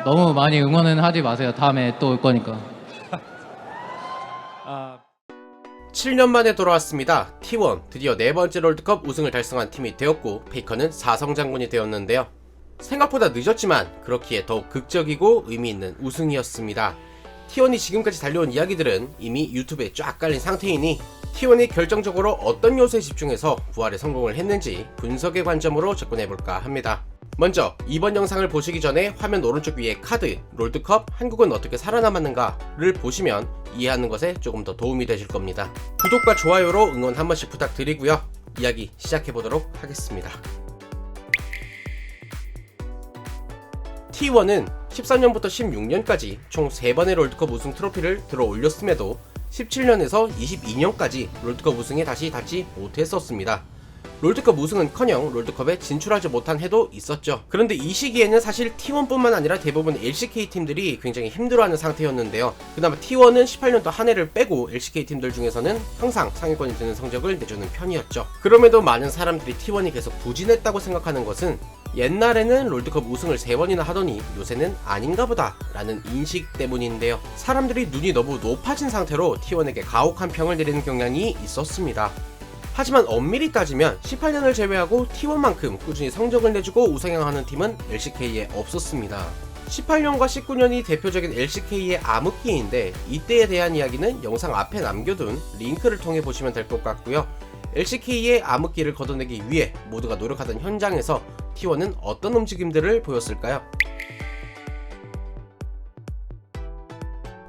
너무 많이 응원은 하지 마세요. 다음에 또 올 거니까. 7년 만에 돌아왔습니다. T1 드디어 4번째 롤드컵 우승을 달성한 팀이 되었고 페이커는 4성 장군이 되었는데요. 생각보다 늦었지만 그렇기에 더욱 극적이고 의미있는 우승이었습니다. T1이 지금까지 달려온 이야기들은 이미 유튜브에 쫙 깔린 상태이니 T1이 결정적으로 어떤 요소에 집중해서 부활에 성공을 했는지 분석의 관점으로 접근해볼까 합니다. 먼저 이번 영상을 보시기 전에 화면 오른쪽 위에 카드 롤드컵 한국은 어떻게 살아남았는가를 보시면 이해하는 것에 조금 더 도움이 되실 겁니다. 구독과 좋아요로 응원 한 번씩 부탁드리고요. 이야기 시작해보도록 하겠습니다. T1은 13년부터 16년까지 총 3번의 롤드컵 우승 트로피를 들어 올렸음에도 17년에서 22년까지 롤드컵 우승에 다시 닿지 못했었습니다. 롤드컵 우승은커녕 롤드컵에 진출하지 못한 해도 있었죠. 그런데 이 시기에는 사실 T1뿐만 아니라 대부분 LCK 팀들이 굉장히 힘들어하는 상태였는데요. 그나마 T1은 18년도 한 해를 빼고 LCK 팀들 중에서는 항상 상위권이 드는 성적을 내주는 편이었죠. 그럼에도 많은 사람들이 T1이 계속 부진했다고 생각하는 것은 옛날에는 롤드컵 우승을 3번이나 하더니 요새는 아닌가 보다 라는 인식 때문인데요. 사람들이 눈이 너무 높아진 상태로 T1에게 가혹한 평을 내리는 경향이 있었습니다. 하지만 엄밀히 따지면 18년을 제외하고 T1만큼 꾸준히 성적을 내주고 우승행하는 팀은 LCK에 없었습니다. 18년과 19년이 대표적인 LCK의 암흑기인데 이때에 대한 이야기는 영상 앞에 남겨둔 링크를 통해 보시면 될 것 같고요. LCK의 암흑기를 걷어내기 위해 모두가 노력하던 현장에서 T1은 어떤 움직임들을 보였을까요?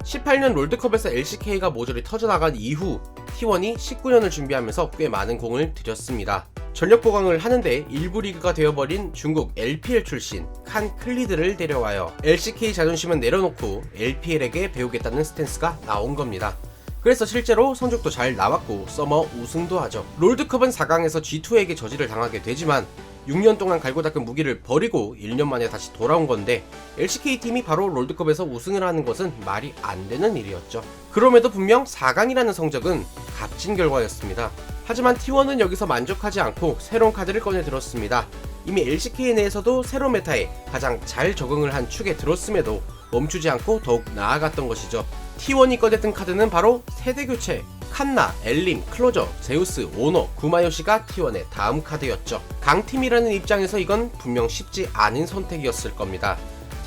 18년 롤드컵에서 LCK가 모조리 터져나간 이후 T1이 19년을 준비하면서 꽤 많은 공을 들였습니다. 전력 보강을 하는데 일부 리그가 되어버린 중국 LPL 출신 칸 클리드를 데려와요. LCK 자존심은 내려놓고 LPL에게 배우겠다는 스탠스가 나온 겁니다. 그래서 실제로 성적도 잘 나왔고 서머 우승도 하죠. 롤드컵은 4강에서 G2에게 저지를 당하게 되지만 6년 동안 갈고 닦은 무기를 버리고 1년 만에 다시 돌아온 건데 LCK팀이 바로 롤드컵에서 우승을 하는 것은 말이 안 되는 일이었죠. 그럼에도 분명 4강이라는 성적은 값진 결과였습니다. 하지만 T1은 여기서 만족하지 않고 새로운 카드를 꺼내 들었습니다. 이미 LCK 내에서도 새로운 메타에 가장 잘 적응을 한 축에 들었음에도 멈추지 않고 더욱 나아갔던 것이죠. T1이 꺼냈던 카드는 바로 세대교체, 칸나, 엘림, 클로저, 제우스, 오너, 구마요시가 T1의 다음 카드였죠. 강팀이라는 입장에서 이건 분명 쉽지 않은 선택이었을 겁니다.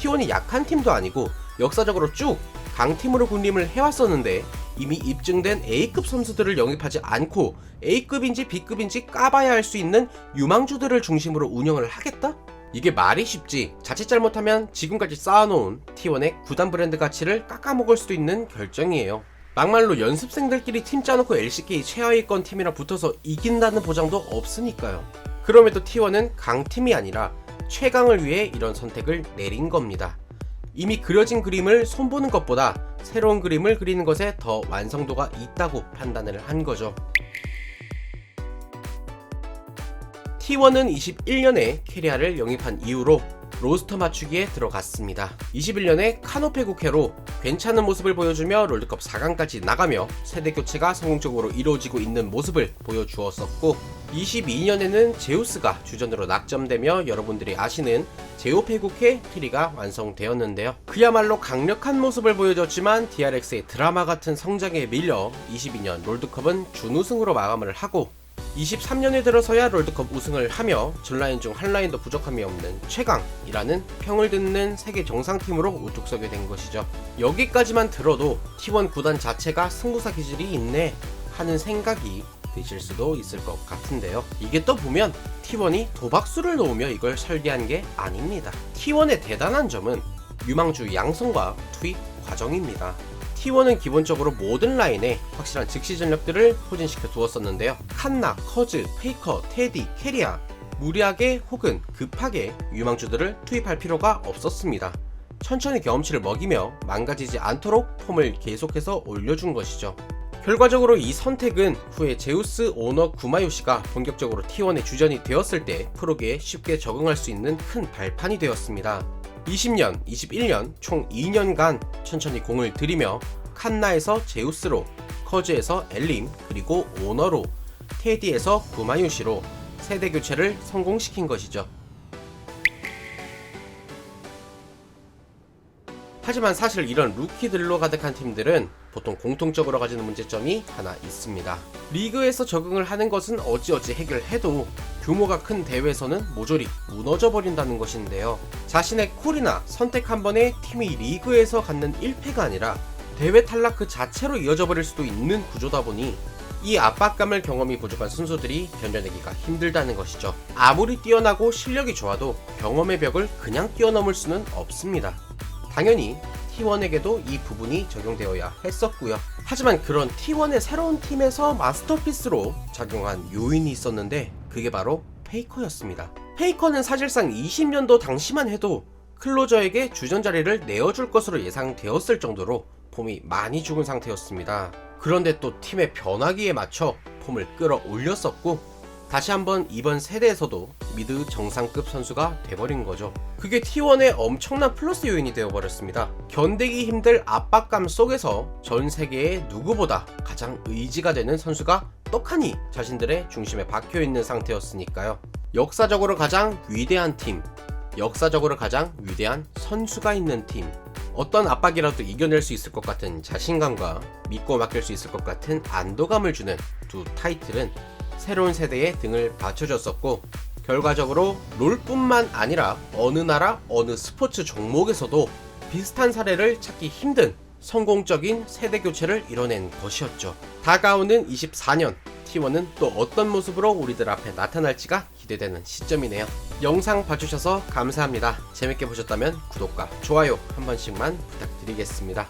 T1이 약한 팀도 아니고 역사적으로 쭉 강팀으로 군림을 해왔었는데 이미 입증된 A급 선수들을 영입하지 않고 A급인지 B급인지 까봐야 할 수 있는 유망주들을 중심으로 운영을 하겠다? 이게 말이 쉽지 자칫 잘못하면 지금까지 쌓아놓은 T1의 구단 브랜드 가치를 깎아먹을 수도 있는 결정이에요. 막말로 연습생들끼리 팀 짜놓고 LCK 최하위권 팀이랑 붙어서 이긴다는 보장도 없으니까요. 그럼에도 T1은 강팀이 아니라 최강을 위해 이런 선택을 내린 겁니다. 이미 그려진 그림을 손보는 것보다 새로운 그림을 그리는 것에 더 완성도가 있다고 판단을 한 거죠. T1은 21년에 캐리아를 영입한 이후로 로스터 맞추기에 들어갔습니다. 21년에 카노페 국회로 괜찮은 모습을 보여주며 롤드컵 4강까지 나가며 세대 교체가 성공적으로 이루어지고 있는 모습을 보여주었었고 22년에는 제우스가 주전으로 낙점되며 여러분들이 아시는 제오페 국회 트리가 완성되었는데요. 그야말로 강력한 모습을 보여줬지만 DRX의 드라마 같은 성장에 밀려 22년 롤드컵은 준우승으로 마감을 하고 23년에 들어서야 롤드컵 우승을 하며 전라인 중 한 라인도 부족함이 없는 최강이라는 평을 듣는 세계 정상팀으로 우뚝 서게 된 것이죠. 여기까지만 들어도 T1 구단 자체가 승부사 기질이 있네 하는 생각이 드실 수도 있을 것 같은데요. 이게 또 보면 T1이 도박수를 놓으며 이걸 설계한 게 아닙니다. T1의 대단한 점은 유망주 양성과 투입 과정입니다. T1은 기본적으로 모든 라인에 확실한 즉시 전력들을 포진시켜 두었었는데요. 칸나, 커즈, 페이커, 테디, 캐리아 무리하게 혹은 급하게 유망주들을 투입할 필요가 없었습니다. 천천히 경험치를 먹이며 망가지지 않도록 폼을 계속해서 올려준 것이죠. 결과적으로 이 선택은 후에 제우스, 오너, 구마요시가 본격적으로 T1의 주전이 되었을 때 프로계에 쉽게 적응할 수 있는 큰 발판이 되었습니다. 20년, 21년 총 2년간 천천히 공을 들이며 칸나에서 제우스로, 커즈에서 엘림, 그리고 오너로, 테디에서 구마요시로 세대 교체를 성공시킨 것이죠. 하지만 사실 이런 루키들로 가득한 팀들은 보통 공통적으로 가지는 문제점이 하나 있습니다. 리그에서 적응을 하는 것은 어찌어찌 해결해도 규모가 큰 대회에서는 모조리 무너져 버린다는 것인데요. 자신의 콜이나 선택 한 번에 팀이 리그에서 갖는 1패가 아니라 대회 탈락 그 자체로 이어져 버릴 수도 있는 구조다 보니 이 압박감을 경험이 부족한 선수들이 견뎌내기가 힘들다는 것이죠. 아무리 뛰어나고 실력이 좋아도 경험의 벽을 그냥 뛰어넘을 수는 없습니다. 당연히 T1에게도 이 부분이 적용되어야 했었고요. 하지만 그런 T1의 새로운 팀에서 마스터피스로 작용한 요인이 있었는데 그게 바로 페이커였습니다. 페이커는 사실상 20년도 당시만 해도 클로저에게 주전 자리를 내어줄 것으로 예상되었을 정도로 폼이 많이 죽은 상태였습니다. 그런데 또 팀의 변화기에 맞춰 폼을 끌어올렸었고 다시 한번 이번 세대에서도 미드 정상급 선수가 돼버린 거죠. 그게 T1의 엄청난 플러스 요인이 되어버렸습니다. 견디기 힘들 압박감 속에서 전 세계의 누구보다 가장 의지가 되는 선수가 떡하니 자신들의 중심에 박혀있는 상태였으니까요. 역사적으로 가장 위대한 팀, 역사적으로 가장 위대한 선수가 있는 팀, 어떤 압박이라도 이겨낼 수 있을 것 같은 자신감과 믿고 맡길 수 있을 것 같은 안도감을 주는 두 타이틀은 새로운 세대에 등을 받쳐줬었고 결과적으로 롤뿐만 아니라 어느 나라 어느 스포츠 종목에서도 비슷한 사례를 찾기 힘든 성공적인 세대 교체를 이뤄낸 것이었죠. 다가오는 24년 T1은 또 어떤 모습으로 우리들 앞에 나타날지가 기대되는 시점이네요. 영상 봐주셔서 감사합니다. 재밌게 보셨다면 구독과 좋아요 한 번씩만 부탁드리겠습니다.